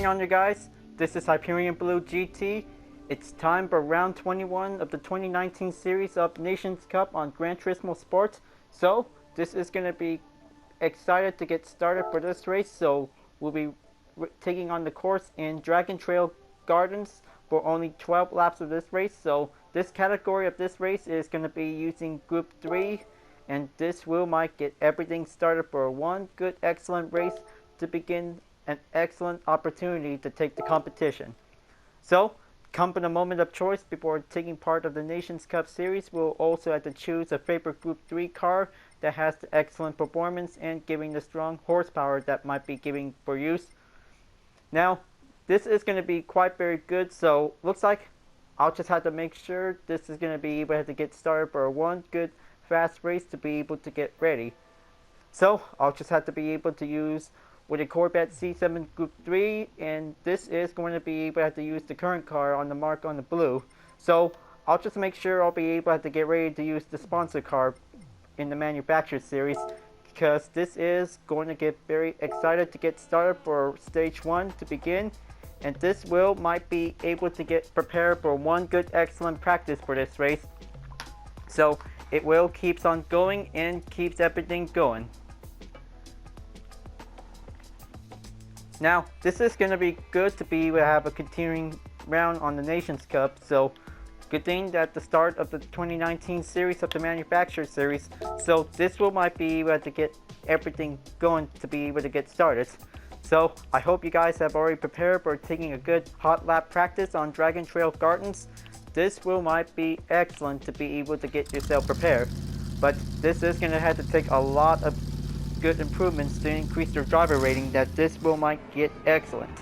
going on, you guys? This is Hyperion-Blue-GT. It's time for round 21 of the 2019 series of Nations Cup on Gran Turismo Sports. So, this is going to be excited to get started for this race. So, we'll be taking on the course in Dragon Trail Gardens for only 12 laps of this race. So, this category of this race is going to be using Group 3. And this might get everything started for one good, excellent race to begin an excellent opportunity to take the competition. So, come for the moment of choice before taking part of the Nations Cup series, we'll also have to choose a favorite Group 3 car that has the excellent performance and giving the strong horsepower that might be giving for use. Now, this is going to be quite very good, so looks like I'll just have to make sure this is going to be able to get started for one good fast race to be able to get ready. So, I'll just have to be able to use with a Corvette C7 Group 3, and this is going to be able to have to use the current car on the mark on the blue. So I'll just make sure I'll be able to have to get ready to use the sponsor car in the manufacturer series, because this is going to get very excited to get started for stage 1 to begin, and this might be able to get prepared for one good excellent practice for this race. So it keeps on going and keeps everything going. Now, this is going to be good to be able to have a continuing round on the Nations Cup, so good thing that the start of the 2019 series of the Manufacturer Series, so this might be able to get everything going to be able to get started. So, I hope you guys have already prepared for taking a good hot lap practice on Dragon Trail Gardens. This might be excellent to be able to get yourself prepared, but this is going to have to take a lot of good improvements to increase your driver rating that this might get excellent.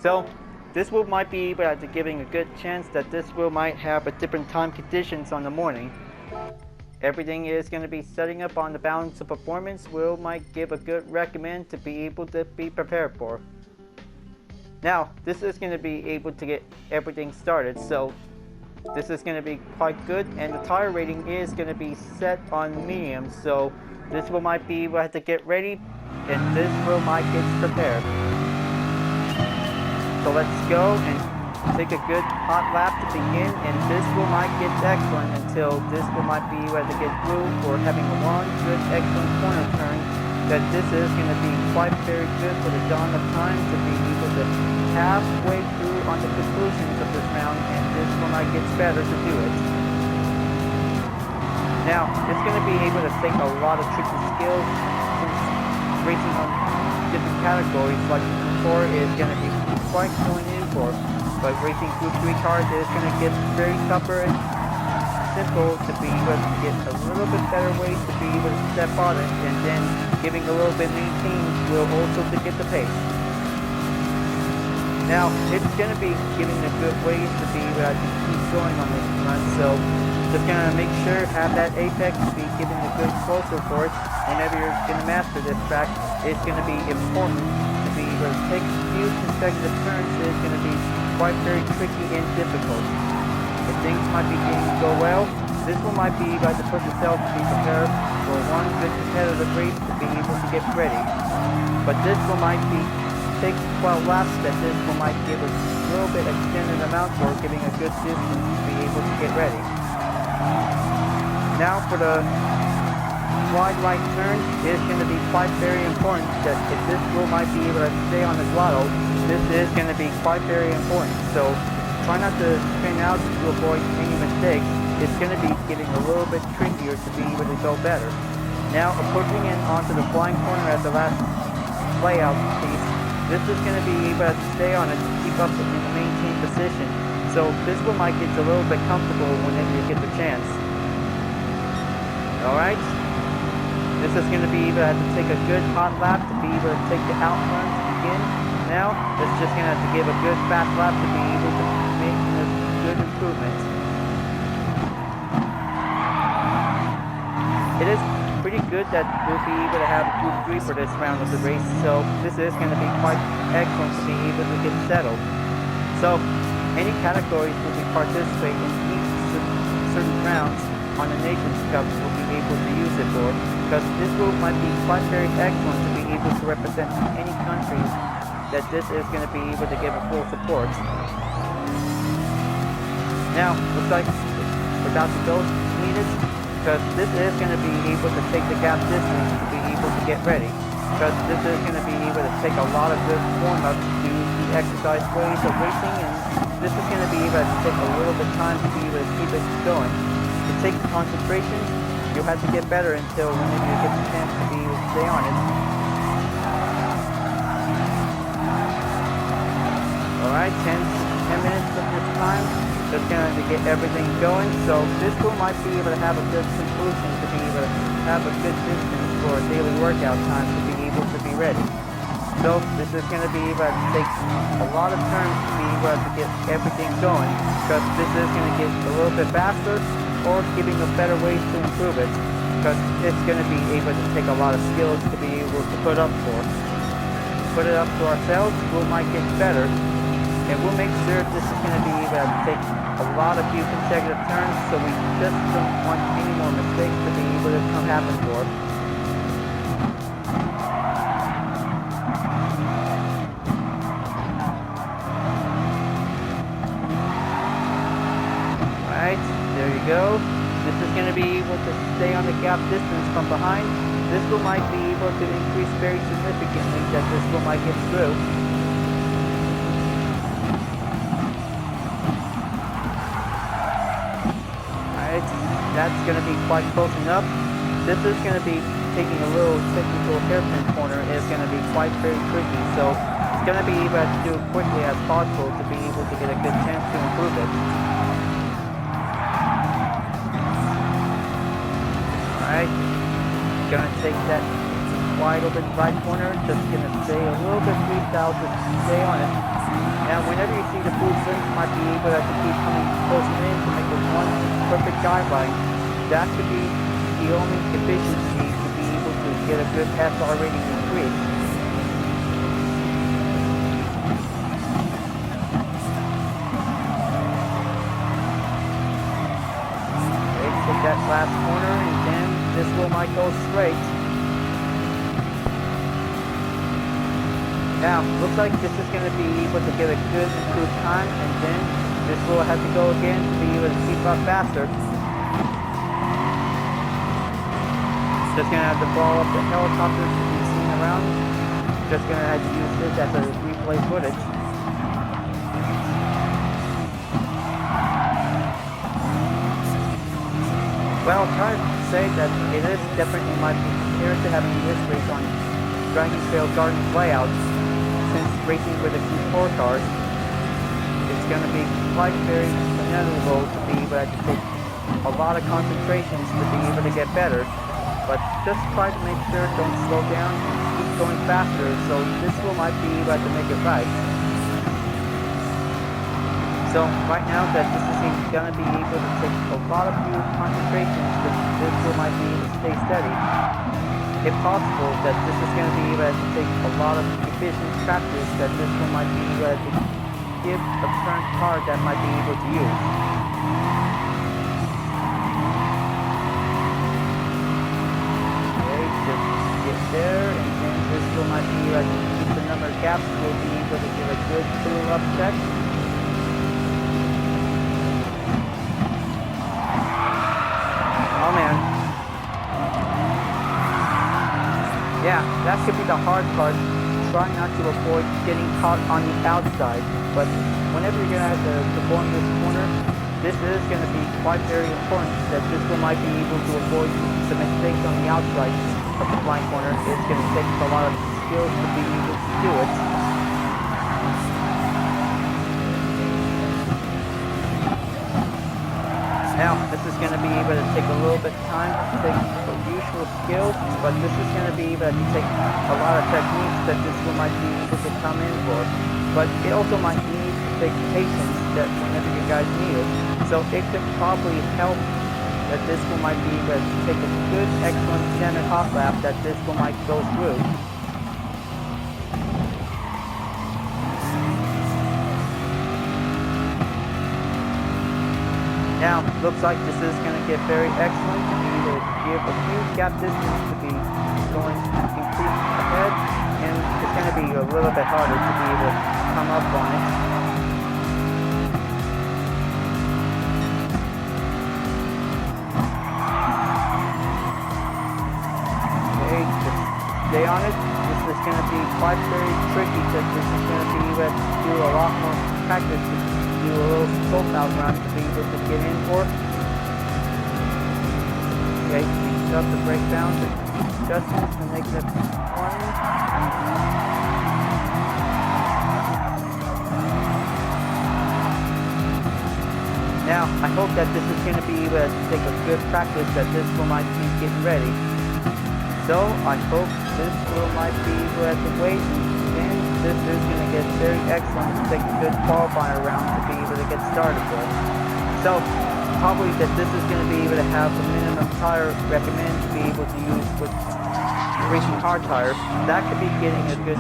So this might be able to giving a good chance that this might have a different time conditions on the morning. Everything is going to be setting up on the balance of performance might give a good recommend to be able to be prepared for. Now this is going to be able to get everything started, so this is going to be quite good, and the tire rating is going to be set on medium, so this might be able to get ready, and this might get prepared. So let's go and take a good hot lap to begin, and this might get excellent until this might be able to get through for having one good excellent corner turn. That this is going to be quite very good for the dawn of time to be able to halfway through on the conclusions of this round, and this might get better to do it. Now, it's going to be able to take a lot of tricky skills since racing on different categories like Group 4 is going to be quite going in for, but racing Group 3 cars is going to get very tougher and simple to be able to get a little bit better ways to be able to step on it, and then giving a little bit maintained will also to get the pace. Now, it's going to be giving a good ways to be able to keep going on this run, so just going to make sure have that apex to be giving a good closer for it. Whenever you're going to master this track, it's going to be important to be able to take a few consecutive turns. It's going to be quite very tricky and difficult. If things might be going to go well, this might be able to put yourself to be prepared for one good competitive race to be able to get ready. But this might be take 12 laps, that this might give a little bit extended amount for giving a good distance to be able to get ready. Now for the wide right turn, it's going to be quite very important that if this might be able to stay on the throttle, this is going to be quite very important. So try not to spin out to avoid any mistakes. It's going to be getting a little bit trickier to be able to go better. Now pushing in onto the flying corner at the last layout piece, this is going to be able to stay on it to keep up in the maintained position. So this might get a little bit comfortable whenever you get the chance. Alright, this is going to be able to have to take a good hot lap to be able to take the outrun to begin. Now, it's just going to have to give a good fast lap to be able to make a good improvement. It is pretty good that we'll be able to have Group 3 for this round of the race, so this is going to be quite excellent to be able to get settled. So, any categories will be participating in each certain rounds on the Nations Cup will be able to use it for, because this might be quite very excellent to be able to represent any country that this is going to be able to give a full support. Now, looks like without the ghost needed, because this is going to be able to take the gap distance to be able to get ready. Because this is going to be able to take a lot of good warm-ups to the exercise ways of racing, and this is going to be able to take a little bit of time to be able to keep it going. To take the concentration, you'll have to get better until whenever you get the chance to be able to stay on it. Alright, 10 minutes of this time. Just going to get everything going. So this one might be able to have a good conclusion to be able to have a good distance for a daily workout time to be able to be ready. So this is going to be able to take a lot of turns to be able to get everything going, because this is going to get a little bit faster or giving a better ways to improve it, because it's going to be able to take a lot of skills to be able to put up for. Put it up to ourselves, we might get better, and we'll make sure this is going to be able to take a lot of few consecutive turns, so we just don't want any more mistakes to be able to happen for us. There you go. This is going to be able to stay on the gap distance from behind. This one might be able to increase very significantly that this one might get through. Alright, that's going to be quite close enough. This is going to be taking a little technical hairpin corner. It's going to be quite very tricky, so it's going to be able to do it quickly as possible to be able to get a good chance to improve it. Alright, gonna take that wide open right corner, just gonna stay a little bit freestyle to stay on it. Now whenever you see the blue string, you might be able to keep coming closer in to make it one perfect guideline. That could be the only efficiency to be able to get a good SR rating increase. Okay, take that last corner and then this one might go straight. Now, looks like this is going to be able to get a good improved time, and then this will have to go again to be able to keep up faster. Just going to have to follow up the helicopters to be seen around. Just going to have to use this as a replay footage. Well, try to say that it is definitely might be compared to having this race on Dragon Trail Garden layout, since racing with a few four cars, it's going to be quite very inevitable to be able to take a lot of concentrations to be able to get better, but just try to make sure don't slow down and keep going faster, so this will might be able to make it right. So right now that this is going to be able to take a lot of new concentrations, this will might be able to stay steady. If possible, that this is going to be able to take a lot of efficient practice, that this one might be able to give a current car that might be able to use. Okay, just get there, and then this one might be able to keep the number of gaps, will be able to give a good pull up check. Oh man. Yeah, that could be the hard part. Try not to avoid getting caught on the outside. But whenever you're going to have to perform this corner, this is going to be quite very important that this one might be able to avoid some mistakes on the outside of the blind corner. It's going to take a lot of skills to be able to do it. Now, this is going to be able to take a little bit of time to take the usual skills, but this is going to be able to take a lot of techniques that this one might be able to come in for. But it also might need to take patience that whenever you guys need it. So it could probably help that this one might be able to take a good, excellent standard hot lap that this one might go through. Now, looks like this is going to get very excellent to be able to give a few gap distance to be going increase ahead, and it's going to be a little bit harder to be able to come up on it. Okay, just stay on it. This is going to be quite very tricky because this is going to be able to do a lot more practice to do a little slope out round to be able to get in for. Okay, use up the brake bounce adjustments to make it 20. Now, I hope that this is going to be able to take a good practice that this will might be getting ready. So, I hope this will might be able to wait, and this is going to get very excellent to take a good qualifier round to be able to get started with. So, probably that this is going to be able to have the minimum tire recommended to be able to use with racing car tires. That could be getting a good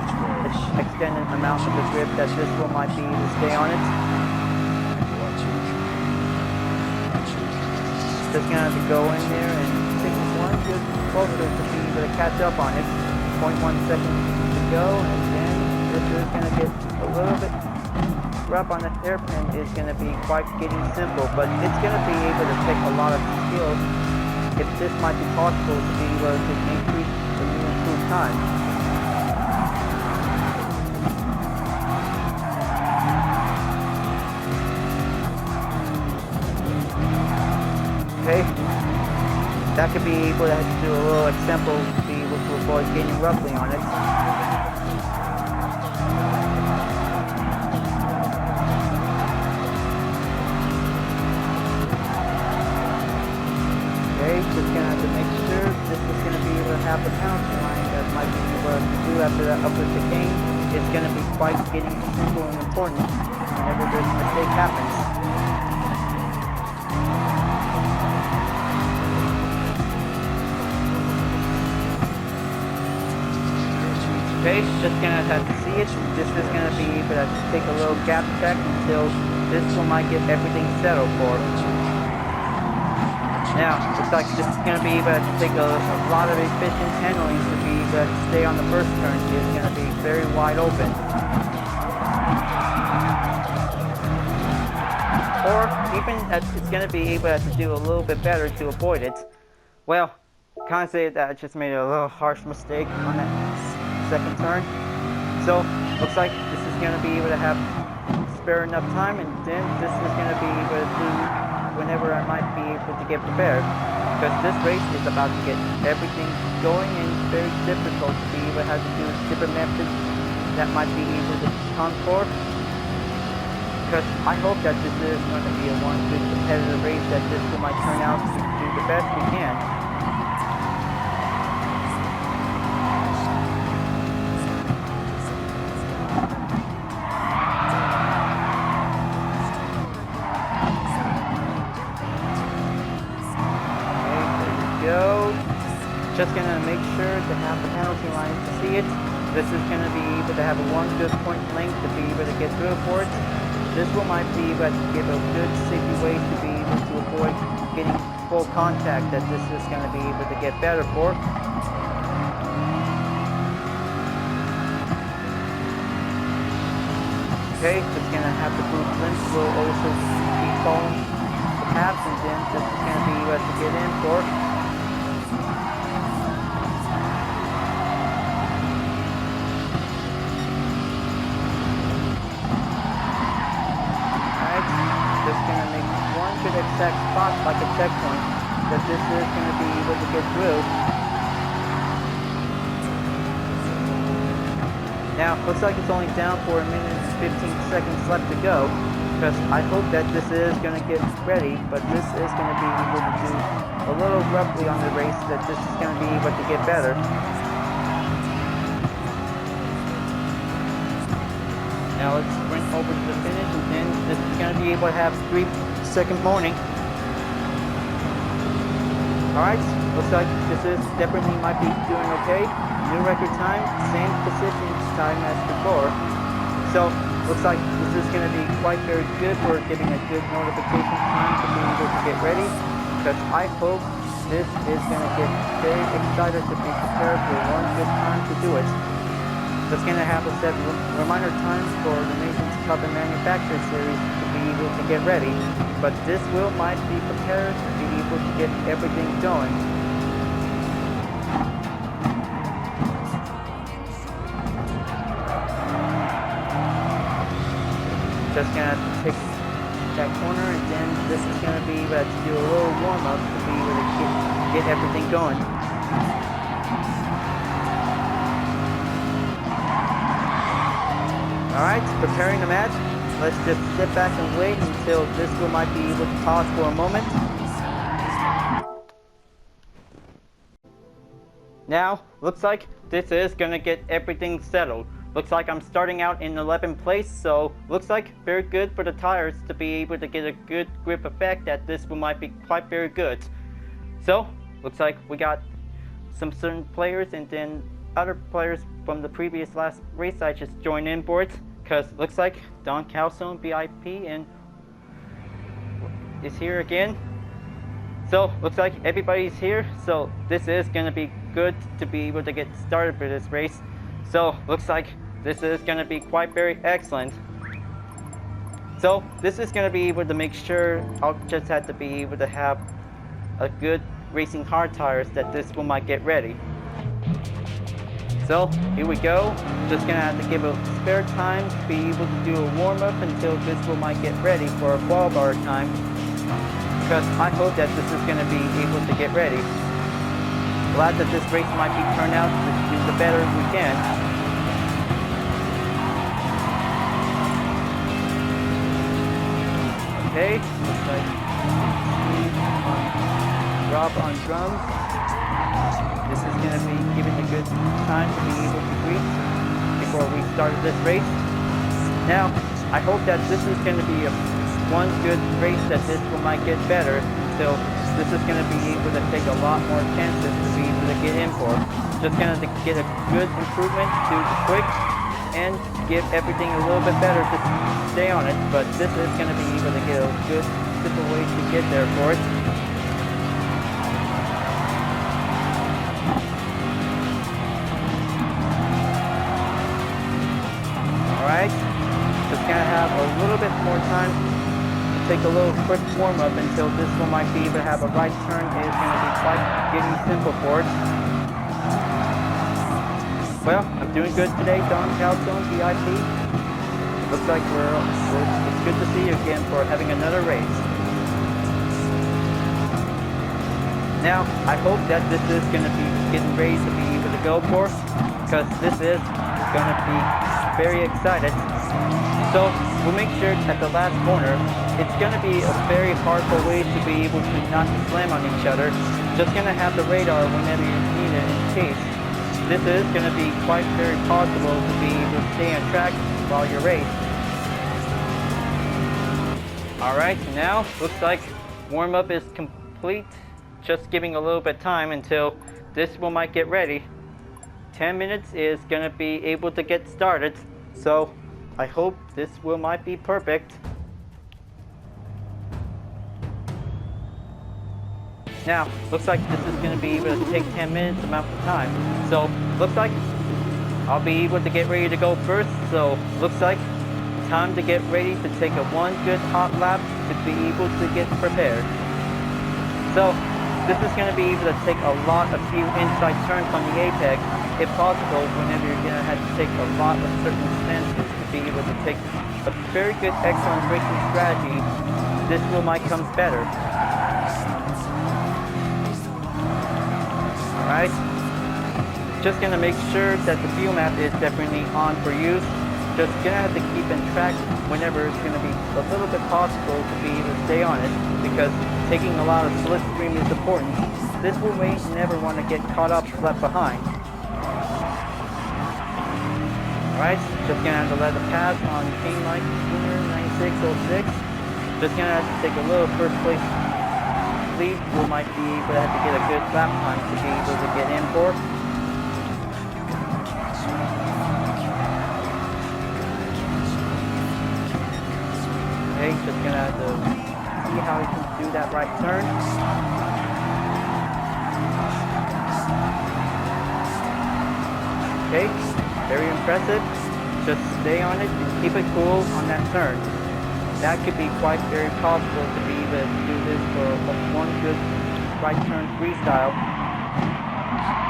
extended amount of the grip that this will might be able to stay on it. Just going to have to go in there and take this one good closer to be able to catch up on it. 0.1 seconds to go, and then this is going to get a little bit rough on the hairpin. Is going to be quite getting simple, but it's going to be able to take a lot of skills if this might be possible to be able to increase the new improved time. Okay, that could be able to do a little example to be able to avoid getting roughly on it. Okay, just gonna have to make sure this is gonna be able to have the penalty line that might be able to do after that upper chicane. It's gonna be quite getting simple and important whenever this mistake happens. Okay, just gonna have to see it. This is gonna be able to take a little gap check until this one might get everything settled for. Now, looks like this is gonna be able to take a lot of efficient handling to be able to stay on the first turn. It's gonna be very wide open. Or even it's gonna be able to do a little bit better to avoid it. Well, can't say that I just made a little harsh mistake on that second turn. So looks like this is going to be able to have spare enough time, and then this is going to be able to do whenever I might be able to get prepared, because this race is about to get everything going, and it's very difficult to be able to have to do different methods that might be able to come for, because I hope that this is going to be a one good competitive race that this might turn out to do the best we can. Just going to make sure to have the penalty line to see it. This is going to be able to have a one good point length to be able to get through for it. This one might be able to give a good safety way to be able to avoid getting full contact that this is going to be able to get better for. Okay, just going to have the boot limps will also be following the paths, and then this is going to be able to get in for. Exact spot like a checkpoint that this is going to be able to get through. Now, looks like it's only down for a minute and 15 seconds left to go, because I hope that this is going to get ready, but this is going to be able to do a little roughly on the race that this is going to be able to get better. Now let's sprint over to the finish, and then this is going to be able to have 3-second warning. Alright, looks like this is definitely might be doing okay. New record time, same position time as before. So, looks like this is going to be quite very good for giving a good notification time to be able to get ready, because I hope this is going to get very excited to be prepared for one good time to do it. Just gonna have a set reminder times for the Nations Cup and Manufacturer Series to be able to get ready, but this wheel might be prepared to be able to get everything going. Just gonna take that corner, and then this is gonna be able to do a little warm up to be able to get everything going. Alright, preparing the match. Let's just sit back and wait until this wheel might be able to pause for a moment. Now, looks like this is gonna get everything settled. Looks like I'm starting out in 11th place, so looks like very good for the tires to be able to get a good grip effect that this one might be quite very good. So, looks like we got some certain players and then other players from the previous last race I just joined in board, because looks like Don Calzone VIP and is here again. So, looks like everybody's here, so this is going to be good to be able to get started for this race. So, looks like this is going to be quite very excellent. So, this is going to be able to make sure I'll just have to be able to have a good racing hard tires that this one might get ready. So, here we go. Just going to have to give a spare time to be able to do a warm up until this one might get ready for a 12-hour time. Because I hope that this is going to be able to get ready. Glad that this race might be turned out to do the better we can. Okay, looks like Rob on drums. This is going to be giving a good time to be able to greet before we started this race. Now, I hope that this is going to be one good race that this one might get better until this is going to be able to take a lot more chances to be able to get in for. Just going to get a good improvement to the quick and give everything a little bit better to stay on it, but this is going to be able to get a good simple way to get there for it. Alright, just going to have a little bit more time to take a little quick warm up until this one might be able to have a right turn. It is going to be quite getting simple for it. Well, I'm doing good today, Don Calzone VIP. Looks like it's good to see you again for having another race. Now, I hope that this is going to be getting ready to be able to go for, because this is going to be very excited. So, we'll make sure at the last corner, it's going to be a very hardcore way to be able to not slam on each other. Just going to have the radar whenever you need it in case. This is going to be quite very possible to be able to stay on track while you race. Alright, now looks like warm-up is complete. Just giving a little bit of time until this one might get ready. 10 minutes is going to be able to get started. So I hope this wheel might be perfect. Now, looks like this is going to be able to take 10 minutes amount of time. So, looks like I'll be able to get ready to go first. So, looks like time to get ready to take a one good hot lap to be able to get prepared. So, this is going to be able to take a few inside turns on the apex, if possible, whenever you're going to have to take a lot of certain stances to be able to take a very good, excellent racing strategy. This wheel might come better. Alright, just going to make sure that the fuel map is definitely on for use. Just going to have to keep in track whenever it's going to be a little bit possible to be able to stay on it, because taking a lot of slipstream is important. This will may never want to get caught up left behind. Alright, just going to have to let it pass on chain light 9606. Just going to have to take a little first place lead. We might be able to have to get a good lap time to be able to get in for. Okay, just gonna have to see how he can do that right turn. Okay, Very impressive. Just stay on it and keep it cool on that turn. That could be quite very possible to be able to do this for one good right turn freestyle.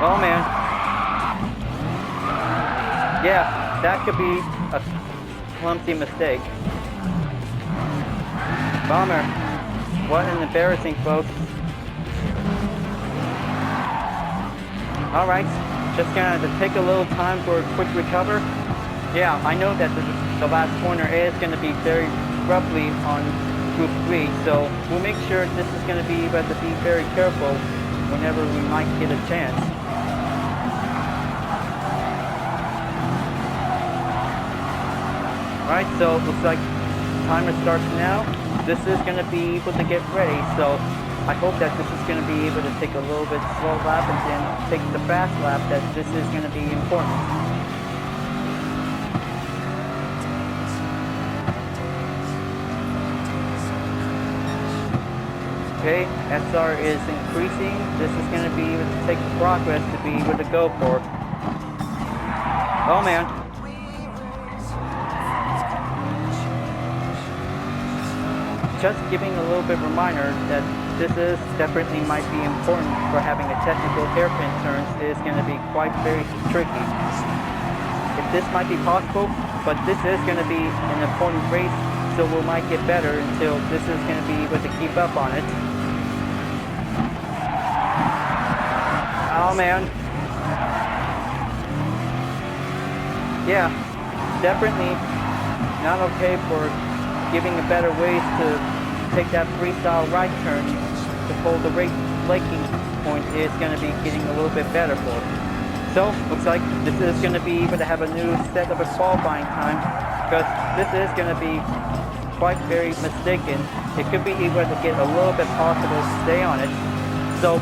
Oh man. Yeah, that could be a clumsy mistake. Bummer. What an embarrassing, folks. Alright, just gonna take a little time for a quick recover. Yeah, I know that the last corner is gonna be very roughly on Group 3, so we'll make sure this is gonna be able to be very careful whenever we might get a chance. Alright, so looks like timer starts now. This is gonna be able to get ready, so I hope that this is going to be able to take a little bit slow lap and then take the fast lap, that this is going to be important. Okay, SR is increasing. This is going to be able to take the progress to be able to go for. Oh man. Just giving a little bit of reminder that this is definitely might be important for having a technical hairpin turns is going to be quite very tricky. If this might be possible, but this is going to be an important race, so we might get better until this is going to be able to keep up on it. Oh man. Yeah, definitely not okay for giving a better ways to take that freestyle right turn to hold the braking point is going to be getting a little bit better for it. So, looks like this is going to be able to have a new set of a qualifying time, because this is going to be quite very mistaken. It could be able to get a little bit possible to stay on it. So,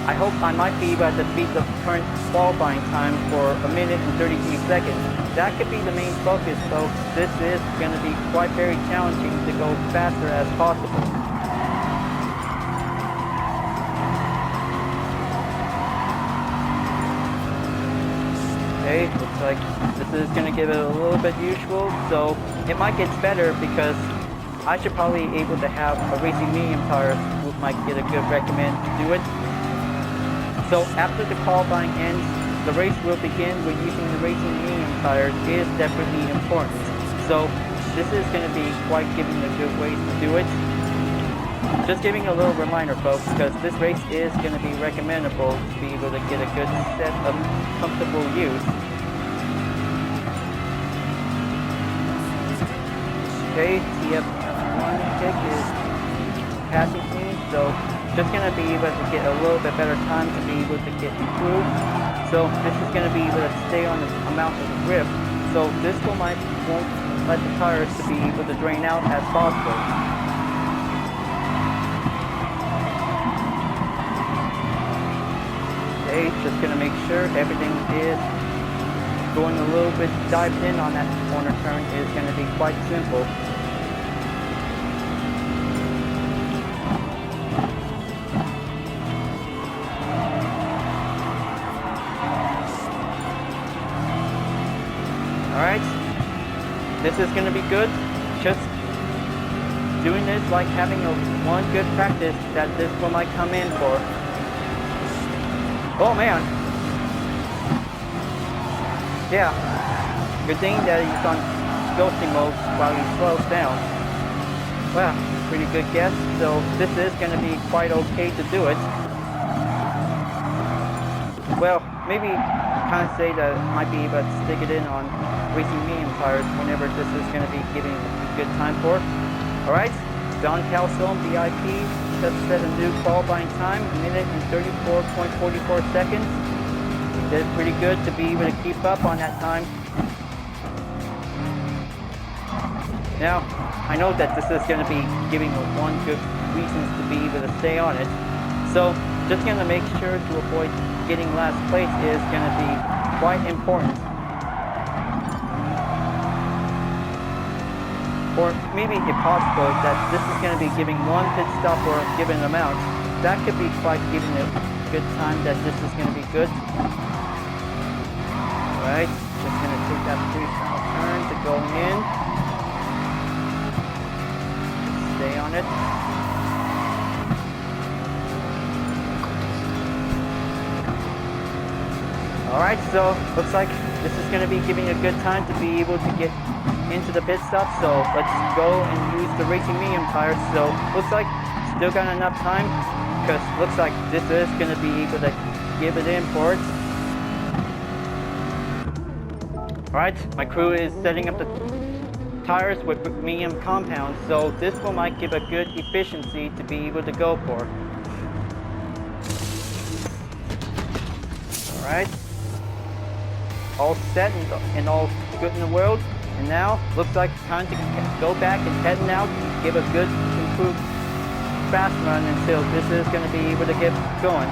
I hope I might be able to beat the current qualifying time for 1 minute and 33 seconds. That could be the main focus, folks. This is going to be quite very challenging to go faster as possible. Okay, looks like this is going to give it a little bit usual, so it might get better because I should probably be able to have a racing medium tire, which might get a good recommend to do it. So after the qualifying ends, the race will begin with using the racing medium tires is definitely important. So this is going to be quite giving a good way to do it. Just giving a little reminder, folks, because this race is going to be recommendable to be able to get a good set of comfortable use. Okay, TF1 kick is passing me, so just going to be able to get a little bit better time to be able to get through. So this is going to be able to stay on the amount of grip. So this won't let the tires to be able to drain out as possible. Okay, just going to make sure everything is going a little bit dived in on that corner turn is going to be quite simple. Alright, this is going to be good. Just doing this like having one good practice that this one might come in for. Oh man. Yeah, good thing that he's on ghosting mode while he slows down. Well, pretty good guess. So this is going to be quite okay to do it. Well, maybe kind of say that I might be able to stick it in on racing medium tires whenever this is going to be giving a good time for it. Alright, Don Calzone VIP just set a new qualifying time, 1 minute and 34.44 seconds. Did pretty good to be able to keep up on that time. Now, I know that this is going to be giving one good reasons to be able to stay on it. So, just going to make sure to avoid getting last place is going to be quite important. Or maybe if possible that this is going to be giving one pit stop for a given amount. That could be quite giving a good time that this is going to be good. Alright, just going to got 3 final turns to go in. Stay on it. Alright, so looks like this is going to be giving a good time to be able to get into the pit stop. So let's go and use the racing medium tires. So looks like still got enough time, because looks like this is going to be able to give it in for it. Alright, my crew is setting up the tires with medium compound, so this one might give a good efficiency to be able to go for. Alright, all set and all good in the world, and now looks like time to go back and heading out, give a good improved fast run until this is going to be able to get going.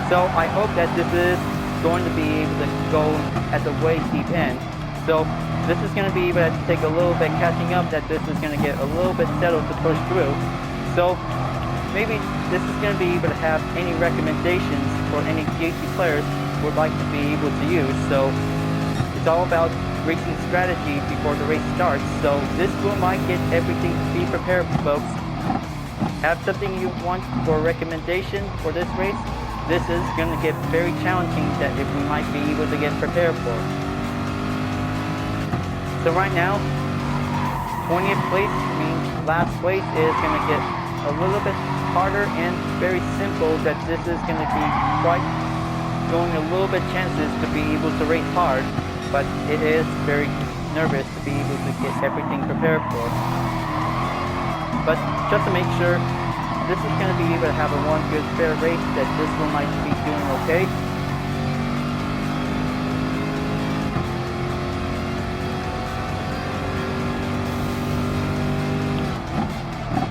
So I hope that this is going to be able to go at the way deep end. So this is going to be able to take a little bit catching up, that this is going to get a little bit settled to push through. So maybe this is going to be able to have any recommendations for any GT players would like to be able to use. So it's all about racing strategy before the race starts. So this will might get everything to be prepared, folks. Have something you want for a recommendation for this race? This is going to get very challenging that if we might be able to get prepared for. So right now, 20th place means last place is going to get a little bit harder and very simple, that this is going to be quite going a little bit chances to be able to race hard, but it is very nervous to be able to get everything prepared for. But just to make sure, this is going to be able to have a one good fair race, that this one might be doing okay.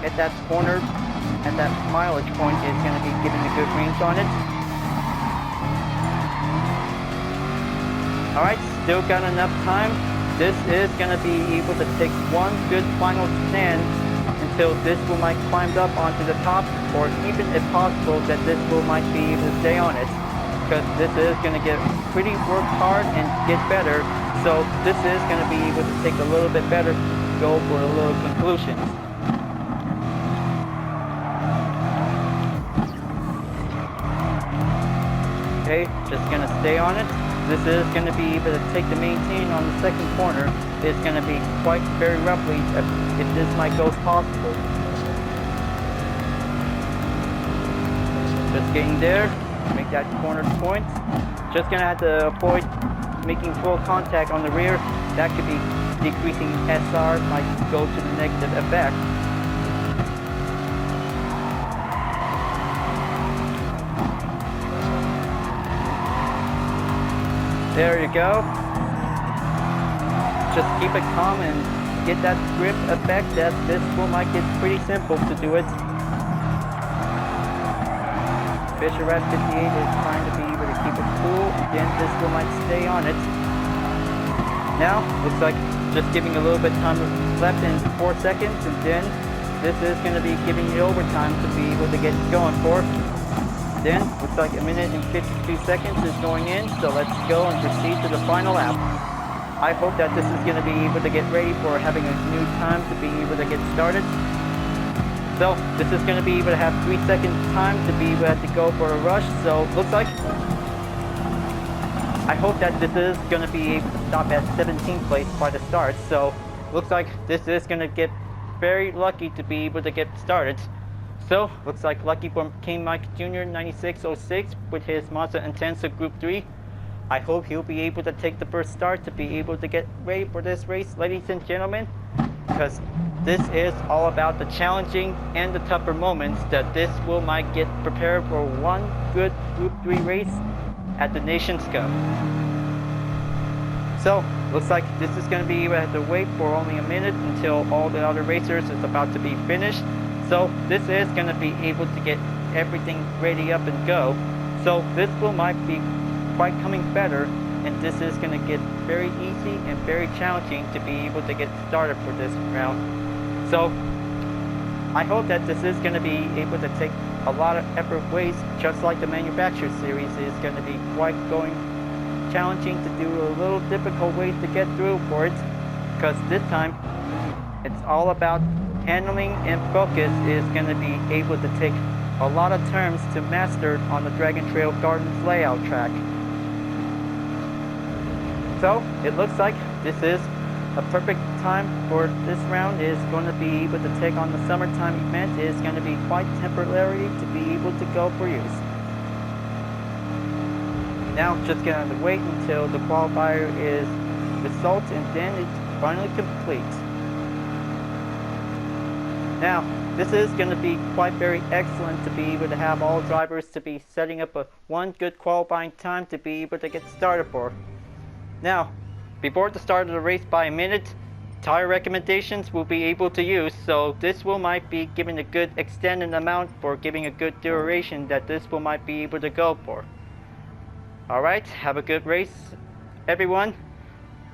At that corner, at that mileage point, is going to be giving a good range on it. Alright, still got enough time. This is going to be able to take one good final stand until this will might climb up onto the top, or even if possible that this will might be able to stay on it, because this is going to get pretty work hard and get better. So this is going to be able to take a little bit better, go for a little conclusion. Okay, just going to stay on it. This is going to be able to take the maintain on the second corner. It's going to be quite very roughly if this might go possible. Just getting there, make that corner point. Just going to have to avoid making full contact on the rear. That could be decreasing SR, might go to the negative effect. There you go. Just keep it calm and get that grip effect, that this will might get pretty simple to do it. Fisher at 58 is trying to be able to keep it cool, and then this will might stay on it. Now, looks like just giving a little bit of time left in 4 seconds, and then this is going to be giving you overtime to be able to get going for. Then, looks like 1 minute and 52 seconds is going in, so let's go and proceed to the final lap. I hope that this is going to be able to get ready for having a new time to be able to get started. So, this is going to be able to have 3 seconds time to be able to go for a rush, so looks like I hope that this is going to be able to stop at 17th place by the start, so looks like this is going to get very lucky to be able to get started. So, looks like lucky for King Mike Jr. 9606 with his Mazda Intensa Group 3. I hope he'll be able to take the first start to be able to get ready for this race, ladies and gentlemen, because this is all about the challenging and the tougher moments, that this will might get prepared for one good Group 3 race at the Nations Cup. So, looks like this is going to be, we have to wait for only a minute until all the other racers is about to be finished. So this is going to be able to get everything ready up and go. So this will might be quite coming better, and this is going to get very easy and very challenging to be able to get started for this round. So I hope that this is going to be able to take a lot of effort waste, just like the manufacturer series is going to be quite going challenging to do, a little difficult ways to get through for it, because this time it's all about handling and focus is going to be able to take a lot of turns to master on the Dragon Trail Gardens layout track. So it looks like this is a perfect time for this round. Is going to be able to take on the summertime event. Is going to be quite temporary to be able to go for use. Now just going to wait until the qualifier is result and then it's finally complete. Now this is going to be quite very excellent to be able to have all drivers to be setting up one good qualifying time to be able to get started for. Now, before the start of the race by a minute, tire recommendations will be able to use, so this will might be giving a good extended amount for giving a good duration that this will might be able to go for. Alright, have a good race everyone.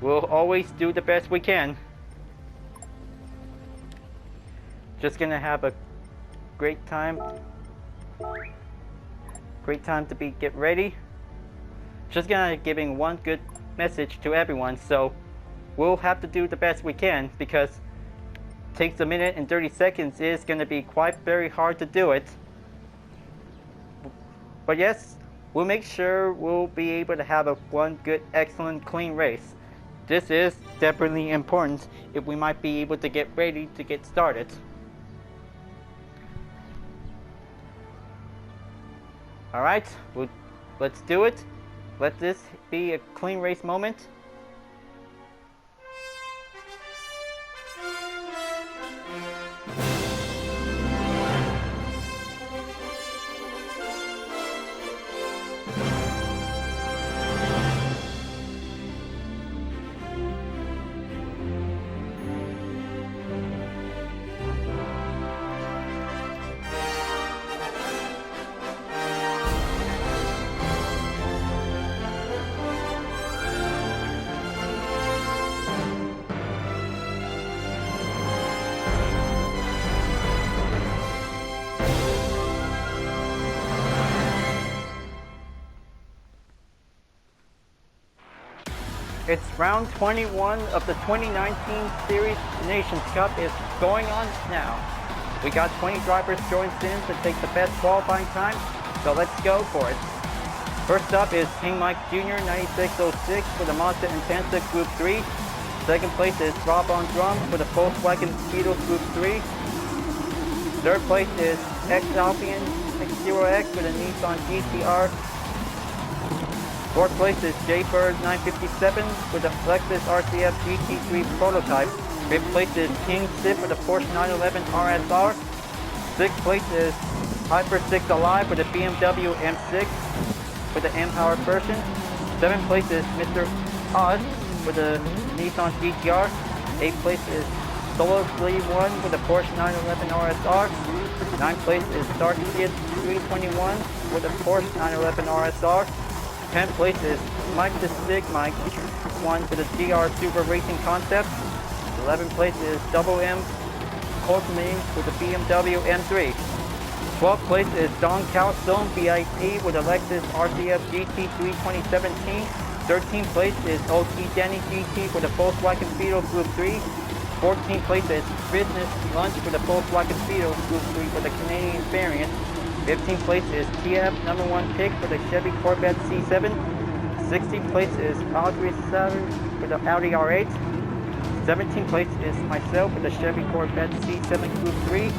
We'll always do the best we can. Just gonna have a great time. Great time to get ready. Just gonna giving one good message to everyone, so we'll have to do the best we can because it takes a minute and 30 seconds is going to be quite very hard to do it. But yes, we'll make sure we'll be able to have one good, excellent, clean race. This is definitely important if we might be able to get ready to get started. Alright, let's do it. Let this be a clean race moment. It's round 21 of the 2019 Series Nations Cup is going on now. We got 20 drivers joined in to take the best qualifying time, so let's go for it. First up is King Mike Jr. 9606 for the Mazda Intensa Group 3. Second place is Rob on Drum for the Volkswagen Speedo Group 3. Third place is X Alpine X0X for the Nissan GT-R. Fourth place is J-Bird 957 with the Lexus RCF GT3 prototype. Fifth place is King Sid for the Porsche 911 RSR. Sixth place is Hyper 6 Alive for the BMW M6 for the M-Powered version. Seventh place is Mr. Oz for the Nissan GTR. Eighth place is Solo 31 for the Porsche 911 RSR. Ninth place is Dark Kid 321 for the Porsche 911 RSR. 10th place is Mike the Sig Mike 1 for the GR Super Racing Concept. 11th place is Double M Coltman for the BMW M3. 12th place is Don Calstone VIP with the Lexus RCF GT3 2017. 13th place is OT Denny GT for the Volkswagen Speedo Group 3. 14th place is Business Lunch for the Volkswagen Speedo Group 3 for the Canadian variant. 15th place is TF number 1 pick for the Chevy Corvette C7. 16th place is Audrey Saturn for the Audi R8. 17th place is myself for the Chevy Corvette C7 Group 3.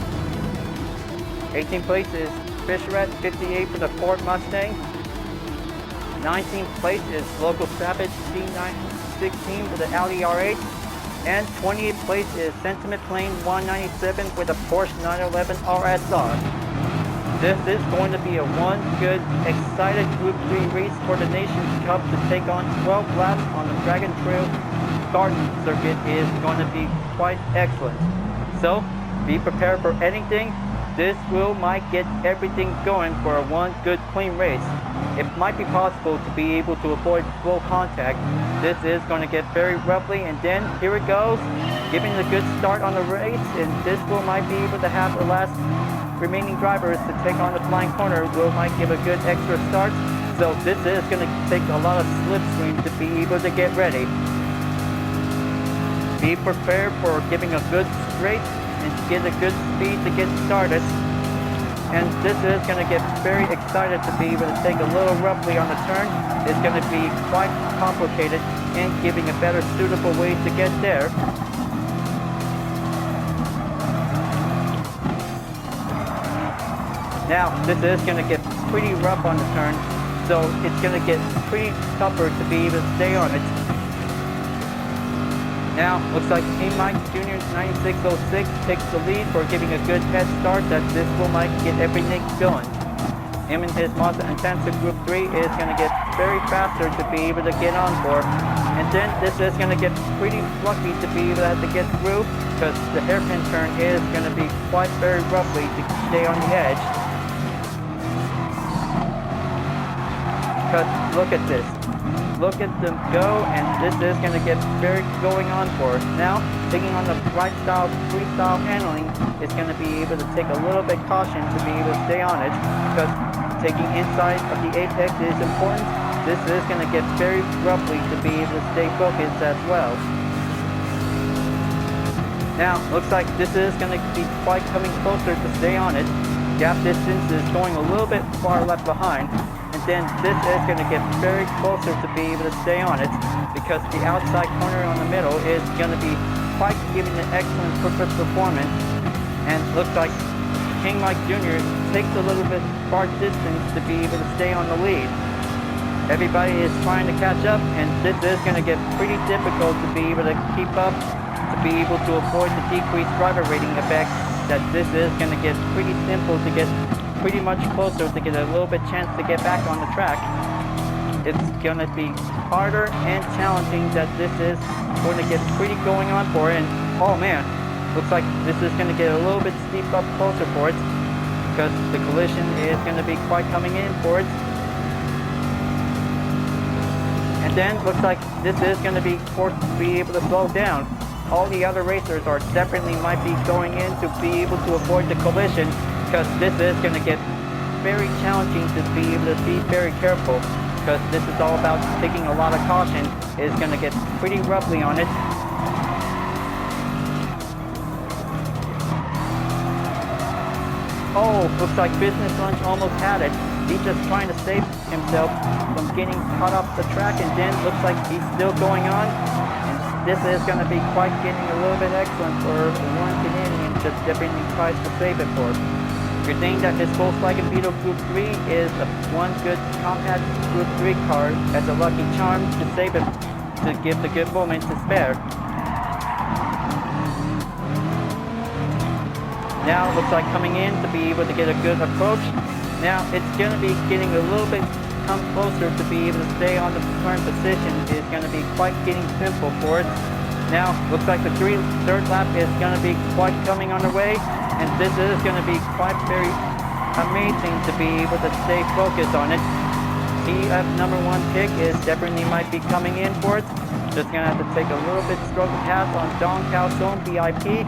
18th place is Fisherette 58 for the Ford Mustang. 19th place is Local Savage C916 for the Audi R8. And 20th place is Sentiment Plane 197 for the Porsche 911 RSR. This is going to be a one good, excited Group 3 race for the Nations Cup to take on 12 laps on the Dragon Trail Garden Circuit is going to be quite excellent. So, be prepared for anything. This might get everything going for a one good, clean race. It might be possible to be able to avoid full contact. This is going to get very roughly, and then here it goes, giving a good start on the race, and this might be able to have the last remaining drivers to take on the flying corner might give a good extra start. So this is going to take a lot of slipstream to be able to get ready. Be prepared for giving a good straight and get a good speed to get started. And this is going to get very excited to be able to take a little roughly on the turn. It's going to be quite complicated and giving a better suitable way to get there. Now this is going to get pretty rough on the turn, so it's going to get pretty tougher to be able to stay on it. Now, looks like Team Mike Jr. 9606 takes the lead for giving a good head start that this will might get everything going. Him and his Mazda Intensa Group 3 is going to get very faster to be able to get on for. And then this is going to get pretty lucky to be able to have to get through because the hairpin turn is going to be quite very roughly to stay on the edge. Because look at this. Look at them go, and this is going to get very going on for us. Now, taking on the right style, freestyle handling is going to be able to take a little bit caution to be able to stay on it, because taking inside of the apex is important. This is going to get very roughly to be able to stay focused as well. Now, looks like this is going to be quite coming closer to stay on it. Gap distance is going a little bit far left behind. Then this is going to get very closer to be able to stay on it because the outside corner on the middle is going to be quite giving an excellent performance, and looks like King Mike Jr. takes a little bit far distance to be able to stay on the lead. Everybody is trying to catch up, and this is going to get pretty difficult to be able to keep up, to be able to avoid the decreased driver rating effect, that this is going to get pretty simple to get pretty much closer to get a little bit chance to get back on the track. It's going to be harder and challenging that this is going to get pretty going on for it. And oh man, looks like this is going to get a little bit steep up closer for it because the collision is going to be quite coming in for it. And then looks like this is going to be forced to be able to slow down. All the other racers are definitely might be going in to be able to avoid the collision, because this is going to get very challenging to be able to be very careful, because this is all about taking a lot of caution. It's going to get pretty roughly on it. Oh, looks like Business Lunch almost had it. He's just trying to save himself from getting caught off the track, and then looks like he's still going on. And this is going to be quite getting a little bit excellent for one Canadian that definitely tries to save it for. Good thing that his Volkswagen Beetle Group 3 is one good compact Group 3 car as a lucky charm to save it, to give the good moment to spare. Now looks like coming in to be able to get a good approach. Now it's going to be getting a little bit come closer to be able to stay on the current position. It's going to be quite getting simple for it. Now looks like the third lap is going to be quite coming on the way. And this is going to be quite very amazing to be able to stay focused on it. TF number 1 pick is definitely might be coming in for it. Just going to have to take a little bit struggle pass on Don Calzone VIP.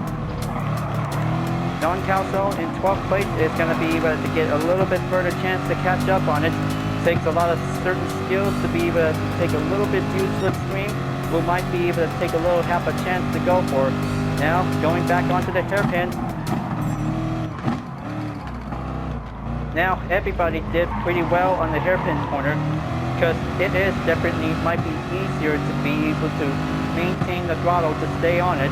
Don Calzone in 12th place is going to be able to get a little bit further chance to catch up on it. Takes a lot of certain skills to be able to take a little bit view slipstream. We might be able to take a little half a chance to go for it. Now going back onto the hairpin. Now everybody did pretty well on the hairpin corner because it is definitely might be easier to be able to maintain the throttle to stay on it.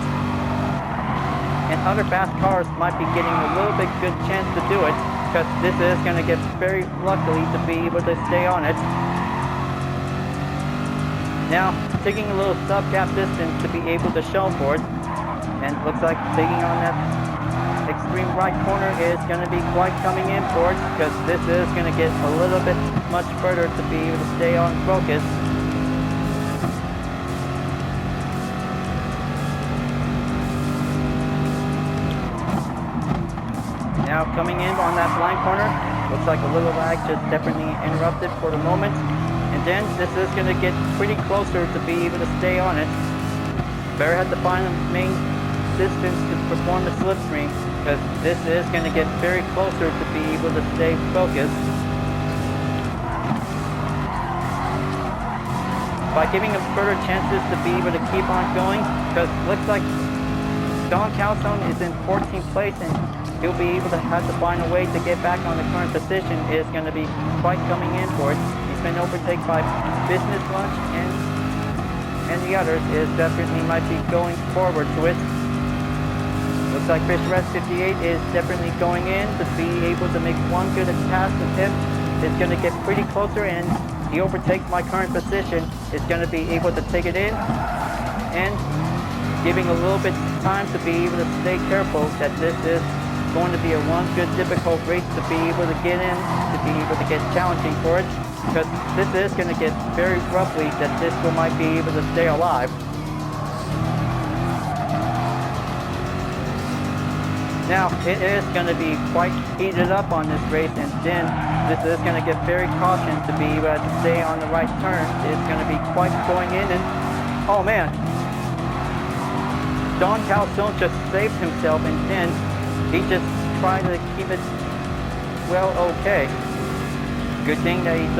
And other fast cars might be getting a little bit good chance to do it because this is going to get very luckily to be able to stay on it. Now taking a little sub gap distance to be able to show for it, and looks like taking on that extreme right corner is going to be quite coming in for it because this is going to get a little bit much further to be able to stay on focus. Now coming in on that blind corner, looks like a little lag just definitely interrupted for the moment. And then this is going to get pretty closer to be able to stay on it. Better have to find the main distance to perform the slipstream, because this is going to get very closer to be able to stay focused. by giving him further chances to be able to keep on going, because looks like Don Calzone is in 14th place and he'll be able to have to find a way to get back on the current position. Is going to be quite coming in for it. He's been overtaken by Business Lunch and the others is definitely might be going forward to it. Looks like Gr.3 is definitely going in to be able to make one good pass with him. Is going to get pretty closer, and he overtakes my current position. Is going to be able to take it in and giving a little bit time to be able to stay careful that this is going to be a one good difficult race to be able to get in, to be able to get challenging for it, because this is going to get very roughly that this will might be able to stay alive. Now it is going to be quite heated up on this race, and then this is going to get very cautious to be able to stay on the right turn. It's going to be quite going in, and oh man, Don Calzone just saved himself, and then he just tried to keep it well okay. Good thing that he's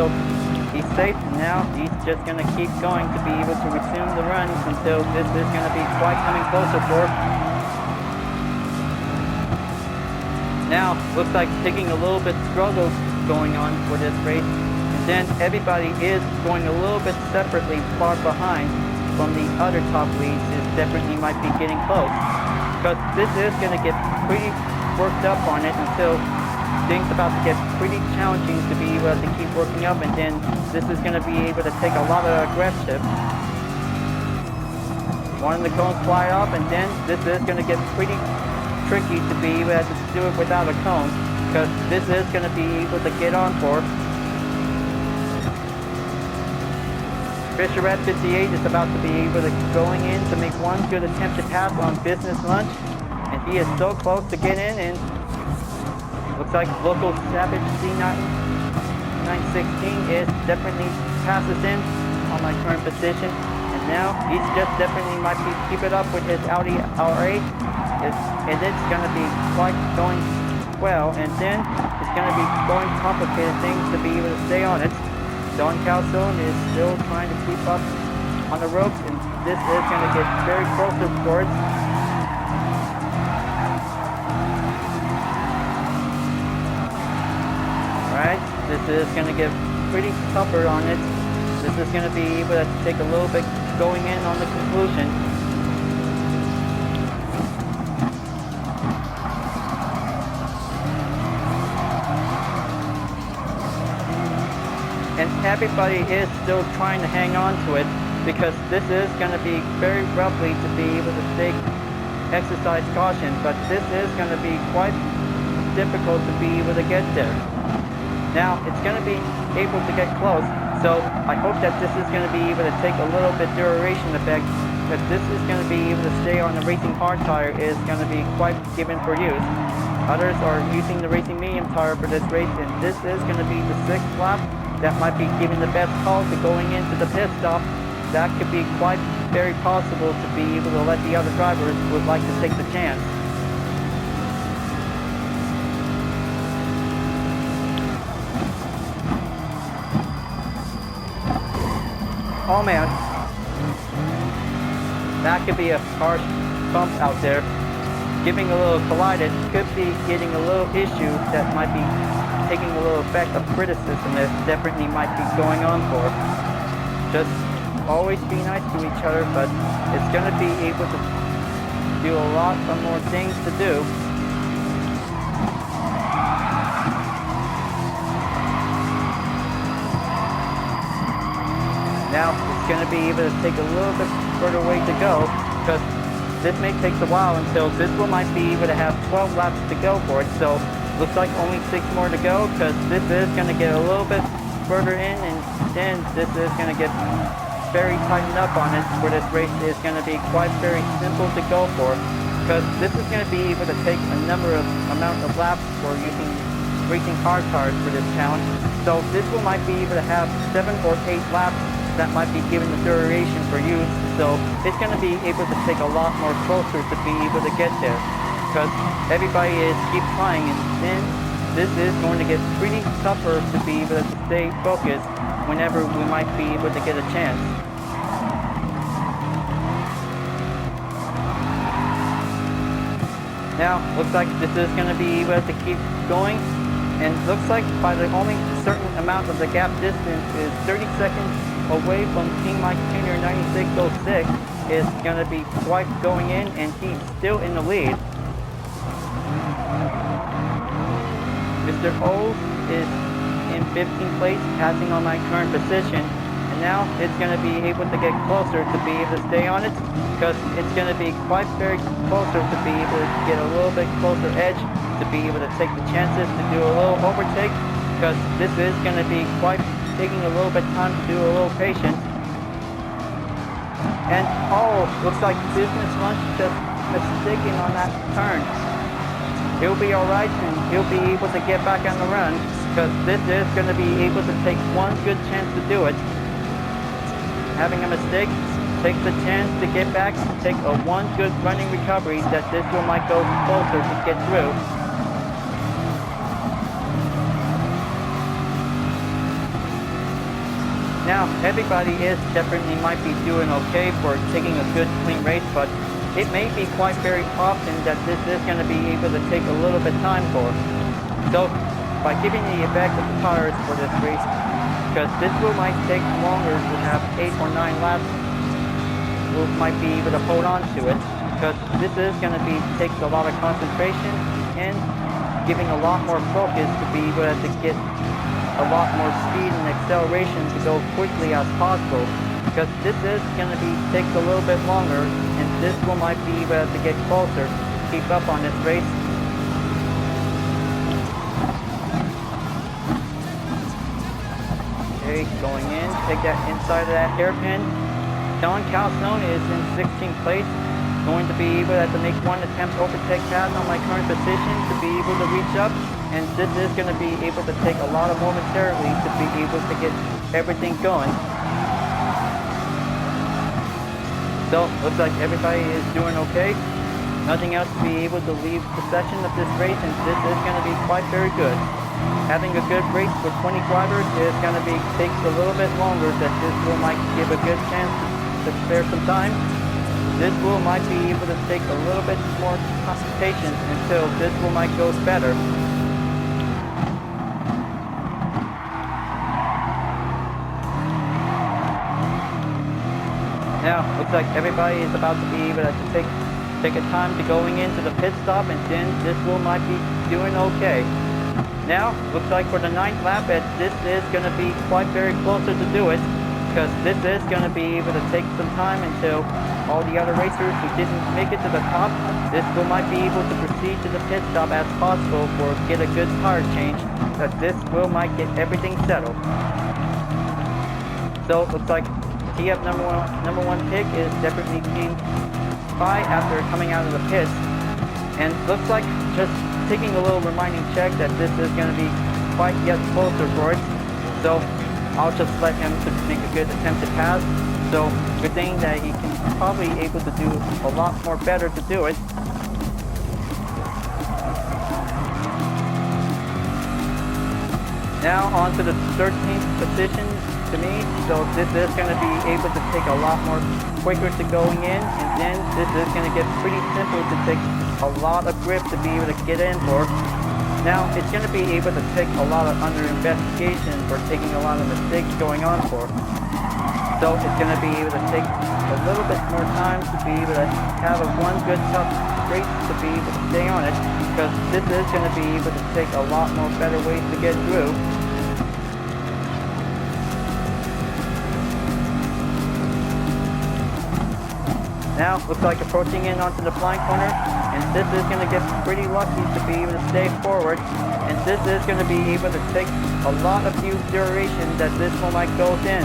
safe, and now he's just going to keep going to be able to resume the runs until this is going to be quite coming closer for. Now looks like taking a little bit struggle going on for this race, and then everybody is going a little bit separately far behind from the other top leads. Is definitely might be getting close, because this is going to get pretty worked up on it until things about to get pretty challenging to be able to keep working up, and then this is going to be able to take a lot of aggressive. One of the cones fly off, and then this is going to get pretty tricky to be able to do it without a cone, because this is going to be able to get on for. Gr.3 is about to be able to going in to make one good attempt to pass on Business Lunch, and he is so close to get in, and looks like local Savage C916 is definitely passes in on my current position, and now he's just definitely might be keep it up with his Audi R8, and it's going to be quite going well, and then it's going to be going complicated things to be able to stay on it. Don Calzone is still trying to keep up on the ropes, and this is going to get very close for it. Alright, this is going to get pretty tougher on it. This is going to be able to take a little bit going in on the conclusion. And everybody is still trying to hang on to it, because this is going to be very roughly to be able to exercise caution, but this is going to be quite difficult to be able to get there. Now it's going to be able to get close, so I hope that this is going to be able to take a little bit duration effect, but this is going to be able to stay on the racing hard tire is going to be quite given for use. Others are using the racing medium tire for this race, and this is going to be the 6th lap. That might be giving the best call to going into the pit stop. That could be quite very possible to be able to let the other drivers who would like to take the chance. Oh man, that could be a harsh bump out there. Giving a little collided could be getting a little issue that might be taking a little effect of criticism that definitely might be going on for. Just always be nice to each other, but it's going to be able to do a lot of more things to do. Now it's going to be able to take a little bit further way to go, because this may take a while until this one might be able to have 12 laps to go for it. So looks like only 6 more to go, because this is going to get a little bit further in, and then this is going to get very tightened up on it, where this race is going to be quite very simple to go for, because this is going to be able to take a amount of laps for using racing hard tires for this challenge. So this one might be able to have 7 or 8 laps that might be given the duration for use. So it's going to be able to take a lot more closer to be able to get there, because everybody is keep trying, and then this is going to get pretty tougher to be able to stay focused whenever we might be able to get a chance. Now, looks like this is going to be able to keep going, and looks like by the only certain amount of the gap distance is 30 seconds away from Team Mike Jr. 9606 is going to be quite going in, and he's still in the lead. Mr. O's is in 15th place, passing on my current position. And now it's going to be able to get closer to be able to stay on it, because it's going to be quite very closer to be able to get a little bit closer edge to be able to take the chances to do a little overtake, because this is going to be quite taking a little bit time to do a little patience. And oh, looks like Business Lunch just mistaken on that turn. He'll be alright, and he'll be able to get back on the run, because this is going to be able to take one good chance to do it. Having a mistake, take the chance to get back, take a one good running recovery that this one might go closer to get through. Now, everybody is definitely might be doing okay for taking a good clean race, but it may be quite very often that this is going to be able to take a little bit time for. So, by giving the effect of the tires for this race, because this will might take longer to have 8 or 9 laps, we might be able to hold on to it, because this is going to be takes a lot of concentration and giving a lot more focus to be able to get a lot more speed and acceleration to go quickly as possible, because this is going to be takes a little bit longer, and this one might be able to get closer to keep up on this race. Okay, going in, take that inside of that hairpin. Don Calzone is in 16th place, going to be able to make one attempt overtake pass on my current position to be able to reach up, and this is going to be able to take a lot of momentarily to be able to get everything going. So, looks like everybody is doing okay. Nothing else to be able to leave the session of this race, and this is going to be quite very good. Having a good race with 20 drivers is going to be takes a little bit longer, that this will might give a good chance to spare some time. This will might be able to take a little bit more patience until this will might goes better. Now, looks like everybody is about to be able to take a time to going into the pit stop, and then this will might be doing okay. Now, looks like for the 9th lap, this is going to be quite very closer to do it, because this is going to be able to take some time until all the other racers who didn't make it to the top, this will might be able to proceed to the pit stop as possible for get a good tire change, that this will might get everything settled. So, looks like TF number one pick is definitely Team Phi after coming out of the pits, and looks like just taking a little reminding check that this is going to be quite yet closer for it. So I'll just let him to make a good attempt to pass. So good thing that he can probably able to do a lot more better to do it. Now on to the 13th position to me, so this is going to be able to take a lot more quicker to going in, and then this is going to get pretty simple to take a lot of grip to be able to get in for. Now it's going to be able to take a lot of under investigation for taking a lot of mistakes going on for. So it's going to be able to take a little bit more time to be able to have a one good tough race to be able to stay on it, because this is going to be able to take a lot more better ways to get through. Now, looks like approaching in onto the blind corner, and this is going to get pretty lucky to be able to stay forward, and this is going to be able to take a lot of duration that this one might go in.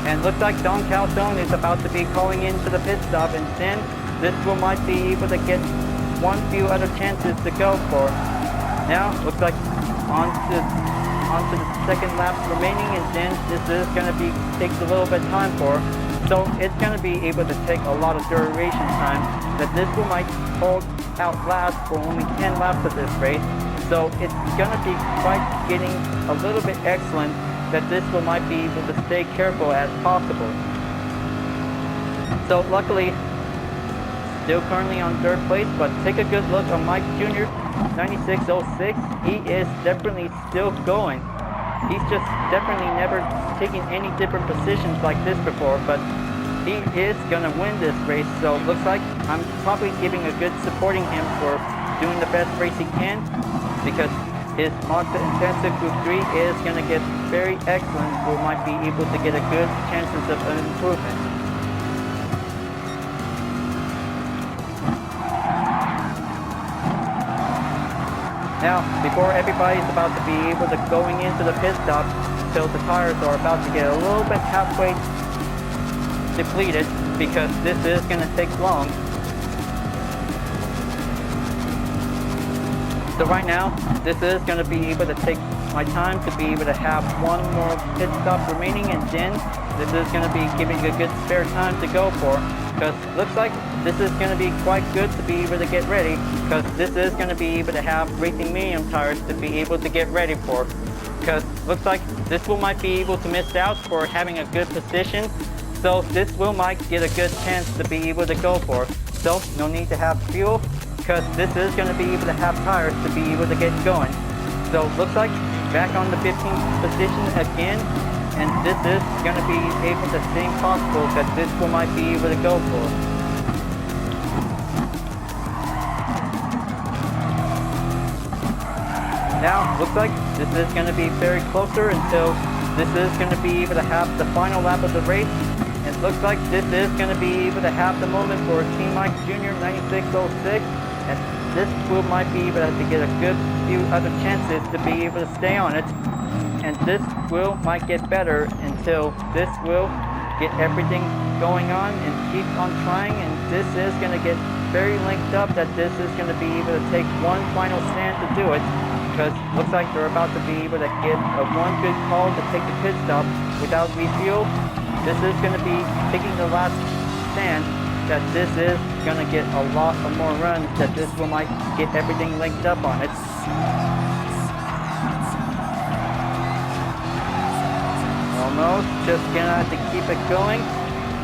And looks like Don Calzone is about to be calling into the pit stop, and then this one might be able to get one few other chances to go for. Now, looks like onto the second lap remaining, and then this is going to be takes a little bit time for. So it's going to be able to take a lot of duration time that this will might hold out last for only 10 laps of this race. So it's going to be quite getting a little bit excellent that this will might be able to stay careful as possible. So luckily, still currently on 3rd place, but take a good look on Mike Jr. 9606. He is definitely still going. He's just definitely never taken any different positions like this before, but he is gonna win this race. So looks like I'm probably giving a good supporting him for doing the best race he can, because his Monster Intensive Group 3 is gonna get very excellent. We might be able to get a good chances of an improvement. Now, before everybody's about to be able to going into the pit stop, till the tires are about to get a little bit halfway depleted, because this is going to take long. So right now, this is going to be able to take my time to be able to have one more pit stop remaining, and then this is going to be giving a good spare time to go for, because looks like this is going to be quite good to be able to get ready, because this is going to be able to have racing medium tires to be able to get ready for, because looks like this will might be able to miss out for having a good position, so this will might get a good chance to be able to go for. So no need to have fuel, because this is going to be able to have tires to be able to get going. So looks like back on the 15th position again, and this is going to be able to seem possible that this will might be able to go for. Now looks like this is going to be very closer until this is going to be able to have the final lap of the race. It looks like this is going to be able to have the moment for Team Mike Jr. 9606, and this will might be able to get a good few other chances to be able to stay on it, and this will might get better until this will get everything going on and keep on trying, and this is going to get very linked up that this is going to be able to take one final stand to do it, because looks like they're about to be able to get a one good call to take the pit stop without refuel. This is going to be taking the last stand, that this is going to get a lot of more runs, that this will might get everything linked up on it. Almost, just going to have to keep it going.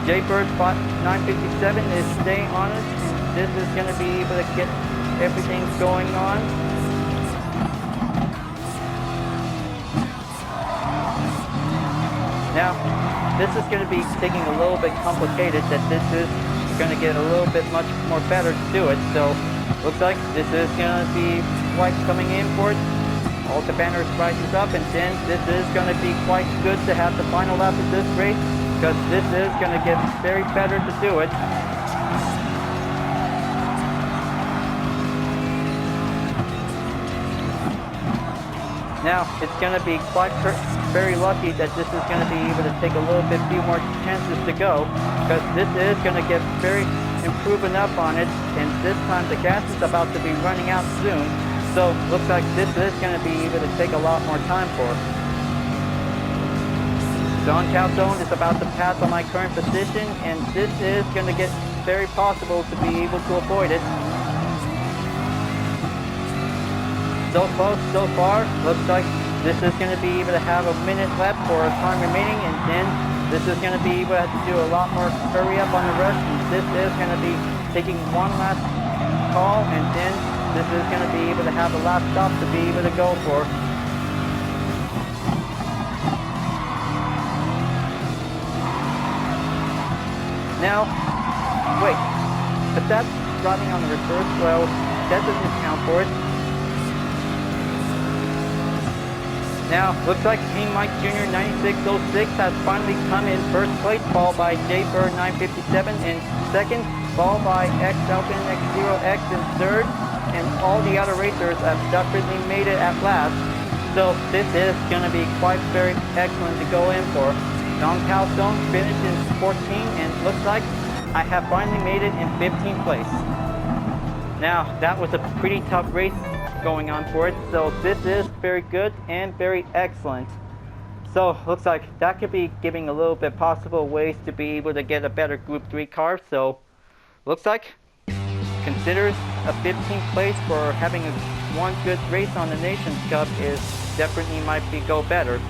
Jaybird 957 is staying on it. This is going to be able to get everything going on. Now, this is going to be taking a little bit complicated, that this is going to get a little bit much more better to do it. So, looks like this is going to be quite coming in for it. All the banners rises up, and then this is going to be quite good to have the final lap of this race, because this is going to get very better to do it. Now, it's going to be quite very lucky that this is going to be able to take a little bit few more chances to go, because this is going to get very improving up on it, and this time the gas is about to be running out soon, so looks like this is going to be able to take a lot more time for it. Don Calzone is about to pass on my current position, and this is going to get very possible to be able to avoid it. So close so far. Looks like this is going to be able to have a minute left for time remaining, and then this is going to be able to have to do a lot more hurry up on the rest, and this is going to be taking one last call, and then this is going to be able to have the last stop to be able to go for. Now, wait, but that's driving on the reverse, well, that doesn't count for it. Now, looks like Team Mike Jr. 9606 has finally come in first place, followed by Jaybird 957 in second, followed by X Falcon X0X in third, and all the other racers have definitely made it at last. So this is going to be quite very excellent to go in for. Don Calzone finished in 14, and looks like I have finally made it in 15th place. Now, that was a pretty tough race going on for it, so this is very good and very excellent. So looks like that could be giving a little bit possible ways to be able to get a better Group 3 car. So looks like considers a 15th place for having one good race on the Nations Cup is definitely might be go better.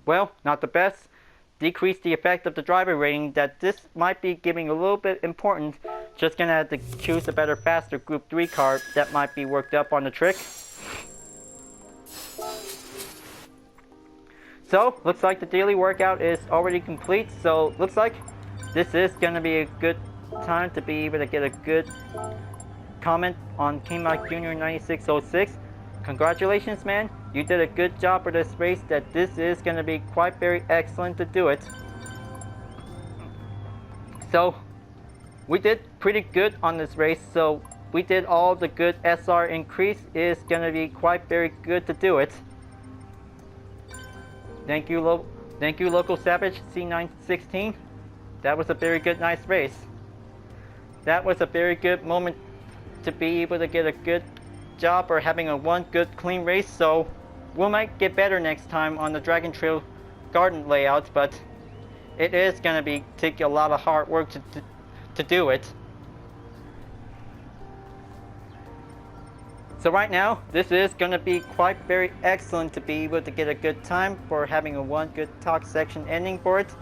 Well, not the best, decrease the effect of the driver rating, that this might be giving a little bit important. Just gonna have to choose a better, faster Group 3 car that might be worked up on the trick. So, looks like the daily workout is already complete, so looks like this is gonna be a good time to be able to get a good comment on King Mike Jr. 9606. Congratulations, man. You did a good job for this race, that this is going to be quite very excellent to do it. So, we did pretty good on this race, so we did all the good. SR increase is going to be quite very good to do it. Thank you, Local Savage C916. That was a very good, nice race. That was a very good moment to be able to get a good job or having a one good clean race. So we might get better next time on the Dragon Trail garden layout, but it is going to be take a lot of hard work to do it. So right now, this is going to be quite very excellent to be able to get a good time for having a one good talk section ending for it,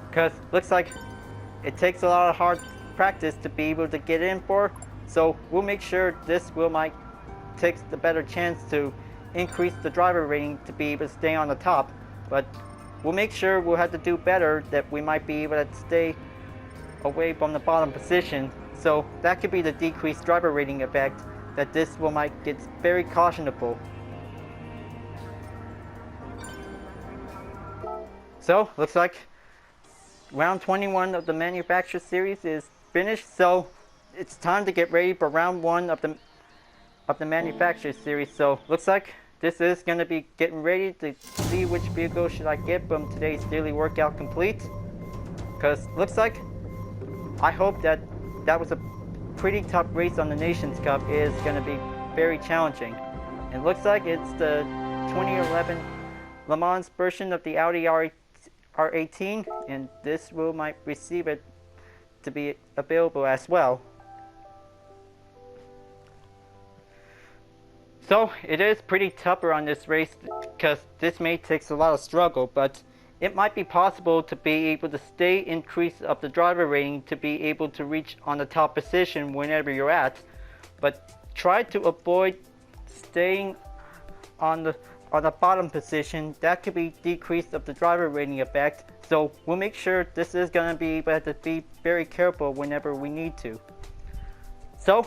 because looks like it takes a lot of hard practice to be able to get in for. So we'll make sure this might takes the better chance to increase the driver rating to be able to stay on the top, but we'll make sure we'll have to do better, that we might be able to stay away from the bottom position. So that could be the decreased driver rating effect, that this might get very cautionable. So looks like round 21 of the manufacturer series is finished, so it's time to get ready for round 1 of the manufacturer series. So looks like this is going to be getting ready to see which vehicle should I get from today's daily workout complete, because looks like I hope that was a pretty tough race on the Nations Cup. Is going to be very challenging. It looks like it's the 2011 Le Mans version of the Audi R18, and this might receive it to be available as well. So it is pretty tougher on this race, because this may take a lot of struggle, but it might be possible to be able to stay increase of the driver rating to be able to reach on the top position whenever you're at, but try to avoid staying on the bottom position. That could be decreased of the driver rating effect. So we'll make sure this is going to be able to be very careful whenever we need to. So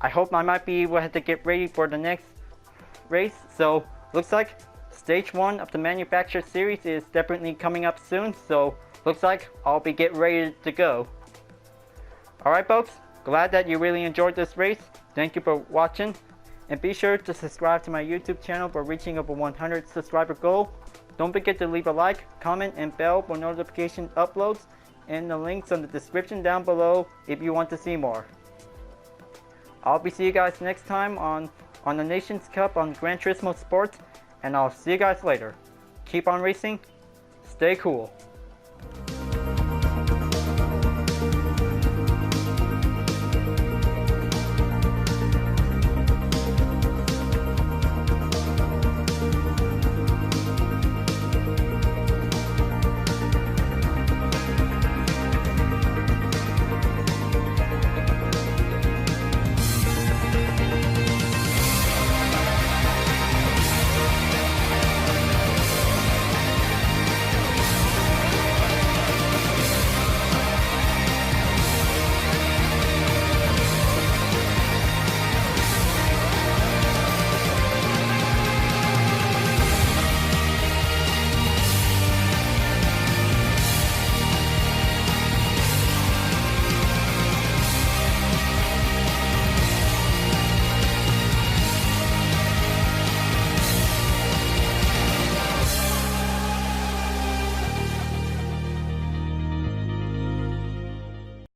I hope I might be able to get ready for the next race. So looks like stage 1 of the manufacturer series is definitely coming up soon. So looks like I'll be getting ready to go. Alright folks, glad that you really enjoyed this race. Thank you for watching, and be sure to subscribe to my YouTube channel for reaching over 100 subscriber goal. Don't forget to leave a like, comment, and bell for notification uploads, and the links on the description down below if you want to see more. I'll be seeing you guys next time on the Nations Cup on Gran Turismo Sports, and I'll see you guys later. Keep on racing, stay cool.